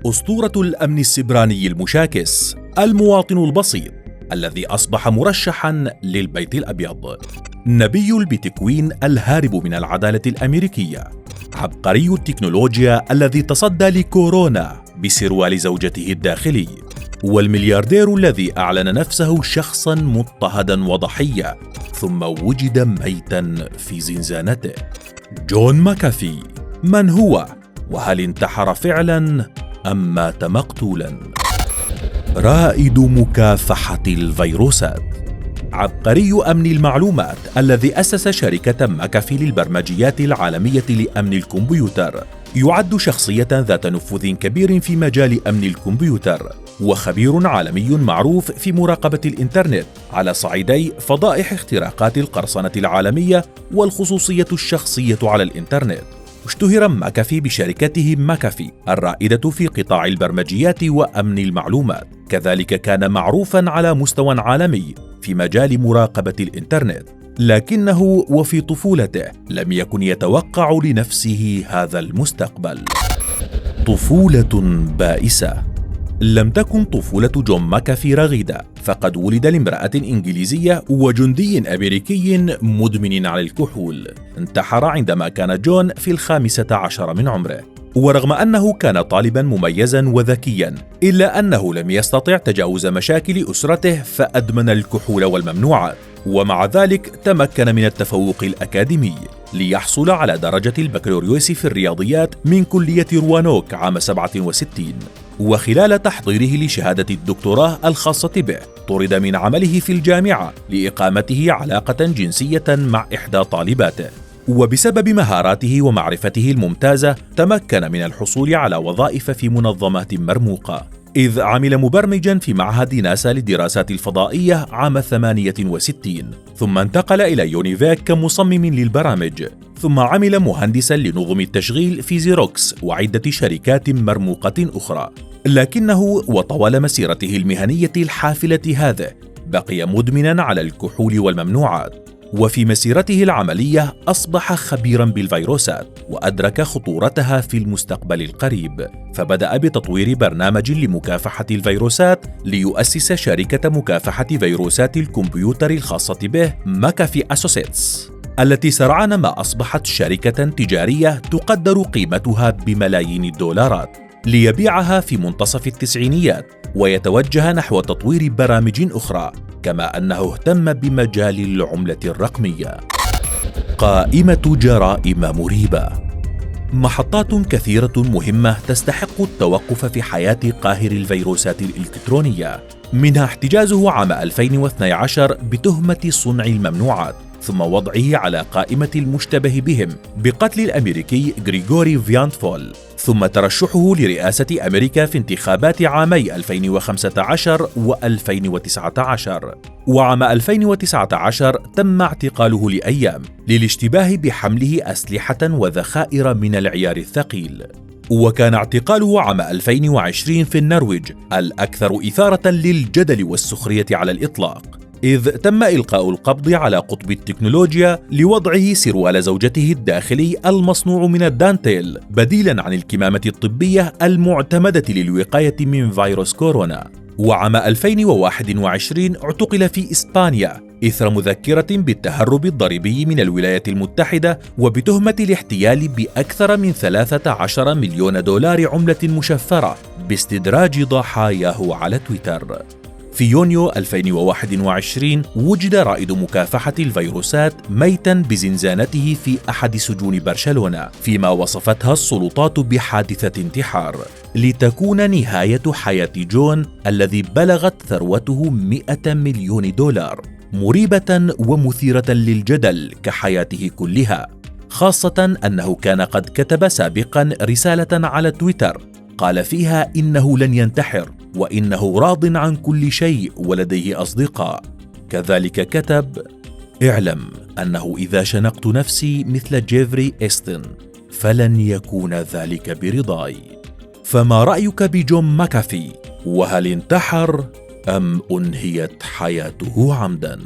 أسطورة الأمن السبراني المشاكس، المواطن البسيط الذي أصبح مرشحاً للبيت الأبيض، نبي البيتكوين الهارب من العدالة الأمريكية، عبقري التكنولوجيا الذي تصدى لكورونا بسروال زوجته الداخلي، والملياردير الذي أعلن نفسه شخصاً مضطهداً وضحية ثم وجد ميتاً في زنزانته. جون ماكافي، من هو؟ وهل انتحر فعلاً أم مات مقتولاً؟ رائد مكافحة الفيروسات، عبقري أمن المعلومات الذي أسس شركة ماكافي للبرمجيات العالمية لأمن الكمبيوتر، يعد شخصية ذات نفوذ كبير في مجال أمن الكمبيوتر، وخبير عالمي معروف في مراقبة الإنترنت على صعيدي فضائح اختراقات القرصنة العالمية والخصوصية الشخصية على الإنترنت. اشتهر ماكافي بشركته ماكافي الرائدة في قطاع البرمجيات وأمن المعلومات، كذلك كان معروفاً على مستوى عالمي في مجال مراقبة الإنترنت، لكنه وفي طفولته لم يكن يتوقع لنفسه هذا المستقبل. طفولة بائسة. لم تكن طفولة جون ماكافي رغيدة، فقد ولد لامرأة إنجليزية وجندي أمريكي مدمن على الكحول. انتحر عندما كان جون في 15 من عمره، ورغم أنه كان طالبا مميزا وذكيا إلا أنه لم يستطع تجاوز مشاكل أسرته فأدمن الكحول والممنوعات، ومع ذلك تمكن من التفوق الأكاديمي ليحصل على درجة البكالوريوس في الرياضيات من كلية روانوك عام 67. وخلال تحضيره لشهادة الدكتوراه الخاصة به طرد من عمله في الجامعة لإقامته علاقة جنسية مع إحدى طالباته، وبسبب مهاراته ومعرفته الممتازة تمكن من الحصول على وظائف في منظمات مرموقة، إذ عمل مبرمجاً في معهد ناسا للدراسات الفضائية عام 68، ثم انتقل إلى يونيفاك كمصمم للبرامج، ثم عمل مهندساً لنظم التشغيل في زيروكس وعدة شركات مرموقة أخرى. لكنه وطوال مسيرته المهنية الحافلة هذه بقي مدمناً على الكحول والممنوعات، وفي مسيرته العملية أصبح خبيراً بالفيروسات وأدرك خطورتها في المستقبل القريب، فبدأ بتطوير برنامج لمكافحة الفيروسات ليؤسس شركة مكافحة فيروسات الكمبيوتر الخاصة به ماكافي أسوسيتس، التي سرعان ما أصبحت شركة تجارية تقدر قيمتها بملايين الدولارات، ليبيعها في منتصف التسعينيات ويتوجه نحو تطوير برامج أخرى، كما أنه اهتم بمجال العملة الرقمية. قائمة جرائم مريبة. محطات كثيرة مهمة تستحق التوقف في حياة قاهر الفيروسات الإلكترونية، منها احتجازه عام 2012 بتهمة صنع الممنوعات، ثم وضعه على قائمة المشتبه بهم بقتل الأمريكي غريغوري فيانتفول، ثم ترشحه لرئاسة أمريكا في انتخابات عامي 2015 و2019. وعام 2019 تم اعتقاله لأيام للاشتباه بحمله أسلحة وذخائر من العيار الثقيل. وكان اعتقاله عام 2020 في النرويج الأكثر إثارة للجدل والسخرية على الإطلاق، إذ تم إلقاء القبض على قطب التكنولوجيا لوضعه سروال زوجته الداخلي المصنوع من الدانتيل بديلاً عن الكمامة الطبية المعتمدة للوقاية من فيروس كورونا. وعام 2021 اعتقل في إسبانيا إثر مذكرة بالتهرب الضريبي من الولايات المتحدة وبتهمة الاحتيال بأكثر من 13 مليون دولار عملة مشفرة باستدراج ضحاياه على تويتر. في يونيو 2021 وجد رائد مكافحة الفيروسات ميتاً بزنزانته في أحد سجون برشلونة، فيما وصفتها السلطات بحادثة انتحار، لتكون نهاية حياة جون الذي بلغت ثروته 100 مليون دولار، مريبة ومثيرة للجدل كحياته كلها، خاصة أنه كان قد كتب سابقاً رسالة على تويتر قال فيها إنه لن ينتحر وإنه راض عن كل شيء ولديه أصدقاء. كذلك كتب: اعلم أنه إذا شنقت نفسي مثل جيفري إستن فلن يكون ذلك برضاي. فما رأيك بجون ماكافي؟ وهل انتحر أم أنهيت حياته عمداً؟